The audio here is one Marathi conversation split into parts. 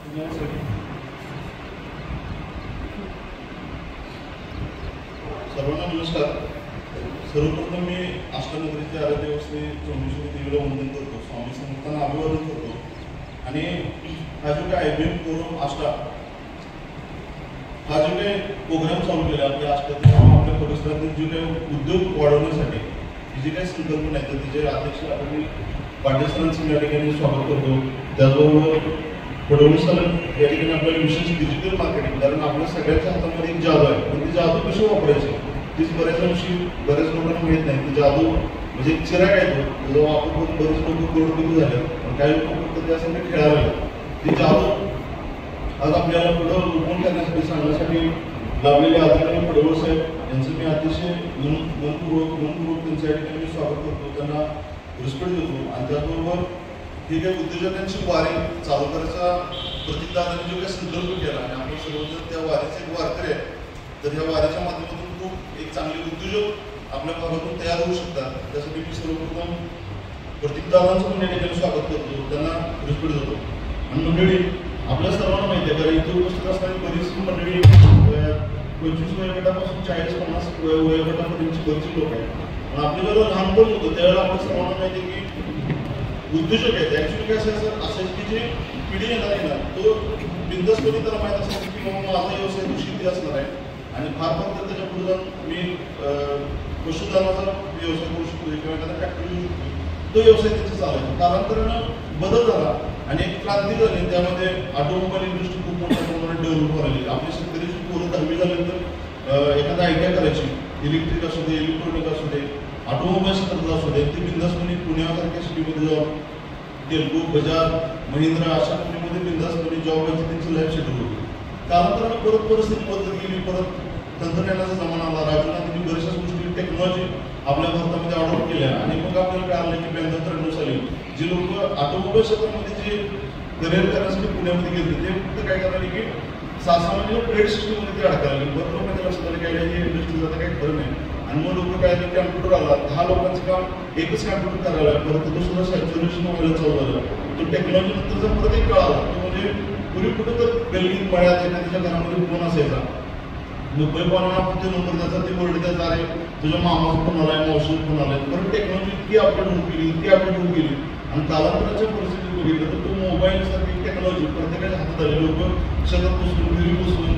सर्वांना नमस्कार. सर्वप्रथम मी अष्टनगरीचे आराध्य श्री चोमेश्वरी देवीला वंदन करतो, स्वामी समर्थांना अभिवादन करतो. आणि हा जो काही IBM फोरम आष्टा हा जो काही प्रोग्राम चालू केला आपल्या आष्टात आपल्या परिसरातील जे काही उद्योग वाढवण्यासाठी जी काही संकल्पना आहेत तिचे अध्यक्ष आपण पाटील सरांचं या ठिकाणी स्वागत करतो. त्याचबरोबर फडणवीस सर या ठिकाणी आपल्याला विशेष डिजिटल मार्केटिंग, कारण आपल्या सगळ्यांच्या हातामध्ये एक जादू आहे, पण ती जादू कशी वापरायची तीच बऱ्याच लोकांना माहीत नाही. ती जादू म्हणजे एक चिराग आहे तो जो वापर बरेच लोक करोडपती झाले, पण काही लोक फक्त त्यासाठी खेळायला ती जादू आज आपल्याला पुढं रोपण करण्यासाठी सांगण्यासाठी लावलेले आदरणीय फडणवीस साहेब यांचं मी अतिशय मनपूर्वक त्यांच्या या ठिकाणी स्वागत करतो, त्यांना रिस्पेक्ट देतो. आणि त्याचबरोबर हे काही उद्योजकांची वारी चालू करायचा प्रतीकदारांनी जो काही संकल्प केला आणि आपण सर्वजण त्या वारीचे एक वारकरी आहे, तर ह्या वारीच्या माध्यमातून खूप एक चांगले उद्योजक आपल्या भागातून तयार होऊ शकतात. त्यासाठी मी सर्वप्रथम प्रतीकदारांचं पण या ठिकाणी स्वागत करतो, त्यांना रिस्पेक्ट देतो. आणि मंडळी आपल्या सर्वांना माहिती आहे, कारण इथे उपस्थित असणारी बरीचशी मंडळी 25 वयोगटापासून 40-50 वयोगटापर्यंतची बरीचशी लोक आहेत. पण आपल्या जेव्हा लहानपण होतं त्यावेळेला आपल्या सर्वांना माहिती आहे की उद्योजक आहेत. ॲक्च्युली काय असायचं की जे पिढी येणार आहे ना तो बिंदासपणे त्याला माहीत असायचं की बाबा माझा व्यवसाय तो शेती असणार आहे आणि फार तर त्याच्या पुढे जाऊन मी पशुधनाचा व्यवसाय करू शकतो किंवा एखादा फॅक्टरी करू शकतो. तो व्यवसाय त्याचा चालायचा. कालांतरानं बदल झाला आणि एक क्रांती झाली. त्यामध्ये ऑटोमोबाईल इंडस्ट्री खूप मोठ्या प्रमाणात डेव्हलप व्हायला. आपली शेतकऱ्याची पोरं 10वी झाल्यानंतर एखादा आयडिया करायची, इलेक्ट्रिक असू दे, इलेक्ट्रॉनिक असू दे, ऑटोमोबाईल क्षेत्रात असू दे, ती बिंदासपणे पुण्यासारख्या सिटीमध्ये जाऊन टेल्को, बजाज, महिंद्रा अशा कंपनीमध्ये बिंदासपणे जॉब व्हायची त्यांची लाईफ शेड्यूल होती. कालांतरानं परत परिस्थिती बदलत गेली, परत तंत्रज्ञानाचा जमाना आला. राजकारणातील बऱ्याचशा गोष्टी टेक्नॉलॉजी आपल्या भारतामध्ये अडॉप्ट केल्या आणि मग आपल्याला कळालं की 92-93 साली जे लोक ऑटोमोबाईल क्षेत्रामध्ये जे करिअर करण्यासाठी पुण्यामध्ये गेले ते फक्त काय करायला की सामान्य ट्रेड सिस्टममध्ये ते अडकायला. बरं लोकांच्या लक्षात आलं काय हे इंडस्ट्रीज आता काही खरं नाही. आणि मग लोक काय कॅम्प्युटर आला, 10 लोकांचं काम एकच कॅम्प्युटर करायला, परत तो सुद्धा सॅच्युरेशन व्हायला चालू झालं. तो टेक्नॉलॉजी नंतरचा परत एक काळ आला, तो म्हणजे पूर्वी कुठं तर गल्लीत मळ्यात एखाद्याच्या घरामध्ये फोन असायचा, मुंबई पाहून आपण ते नंबर द्यायचा, ते वर्ड द्यायचा, अरे तुझ्या मामाचा फोन आलाय, मावशीचा फोन आलाय. परत टेक्नॉलॉजी इतकी अपडेट होत गेली, इतकी अपडेट होत गेली आणि कालांतराच्या परिस्थितीत बघितलं तर तो मोबाईल सारखी टेक्नॉलॉजी प्रत्येकाच्या हातात आली. लोक शेतात बसून, घरी बसून,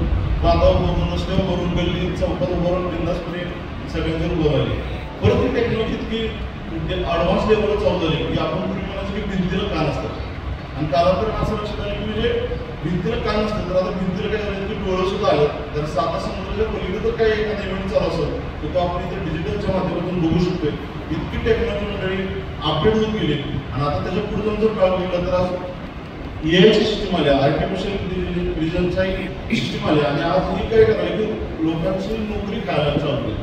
बांधावर भरून, रस्त्यावर भरून, गल्लीत चौकात उभारून बिंदासपणे सगळ्यांचे उभं राहिले. परत ही टेक्नॉलॉजी इतकी ॲडव्हान्स लेवलला चालू झाली की आपण पूर्वी म्हणायचं की भिंतीला कान असतात आणि कालांतरानं असं लक्षात आलं की म्हणजे भिंतीला कान नसतं तर आता भिंतीला काय झालं की डोळं सुद्धा आलं. तर साता समुद्राच्या पलीकडे तर काही एखादा इव्हेंट चालू असेल तर तो आपण इथे डिजिटलच्या माध्यमातून बघू शकतोय. इतकी टेक्नॉलॉजी मंडळी अपडेट होत गेली आणि आता त्याच्या पुढे जाऊन जर काळ बघितलं तर आज AI सिस्टीम आल्या, आर्टिफिशियल इंटेलिजन्सचाही सिस्टीम आल्या आणि आज ही काय करायला की लोकांची नोकरी खायला चालू केली.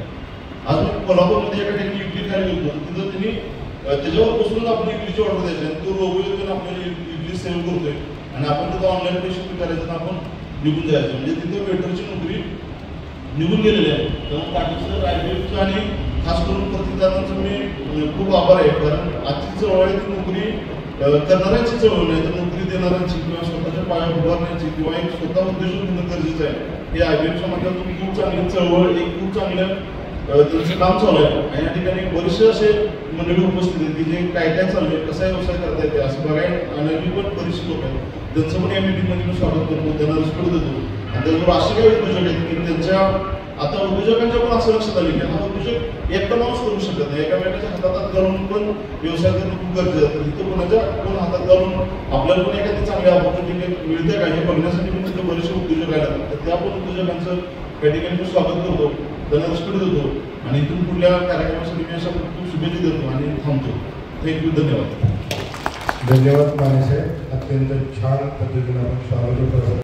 आज मी कोल्हापूरमध्ये एका ठिकाणी इडली खायला गेलो, तिथं त्यांनी त्याच्यावर बसून आपली इडलीची ऑर्डर द्यायची आणि तो रोबो येतो आपल्याला इडली सेव्ह करतोय आणि आपण तिथं ऑनलाईन पैसे करायचं तर आपण निघून जायचं. म्हणजे तिथं वेटरची नोकरी निघून गेलेली आहे. तेव्हा पाटील IBMचं आणि खास करून प्रतीकदारांचं मी खूप आभार आहे, कारण आजची चळवळ आहे ती नोकरी करणाऱ्यांची चळवळ नाही तर नोकरी देणाऱ्यांची किंवा स्वतःच्या पायावर उभारण्याची किंवा एक स्वतः उद्योजक होणं गरजेचं आहे. हे IBMच्या माध्यमातून खूप चांगली चळवळ, एक खूप चांगल्या त्यांचं काम चालू आहे. आणि या ठिकाणी बरेचसे असे मंडळी उपस्थित आहेत की जे काय काय चालू आहे, कसा व्यवसाय करता येते असं बघायला आणि पण बरेचसे लोक आहेत. त्यांचं पण या मीटिंगमध्ये मी स्वागत करतो, त्यांना रिस्पेक्ट देतो. आणि त्याचबरोबर असे काही उद्योजक आहेत की त्यांच्या आता उद्योजकांच्या पण असं लक्षात आलं की हा उद्योजक एकटा माणूस करू शकत नाही, एकामेकाच्या हातात घालून पण व्यवसाय करणं खूप गरजेचं आहे. इथं कोण हातात घालून आपल्याला पण एखादी चांगली ऑपॉर्च्युनिटी मिळते का हे बघण्यासाठी पण तिथे बरेचसे उद्योजक आहेत. तर त्या पण उद्योजकांचं या ठिकाणी मी स्वागत करतो, त्यांना रिस्पेक्ट देतो आणि इथून पुढल्या कार्यक्रमासाठी मी अशा खूप शुभेच्छा देतो आणि थांबतो. थँक्यू, धन्यवाद. धन्यवाद माने साहेब, अत्यंत छान पद्धतीने आपण स्वागत करतो.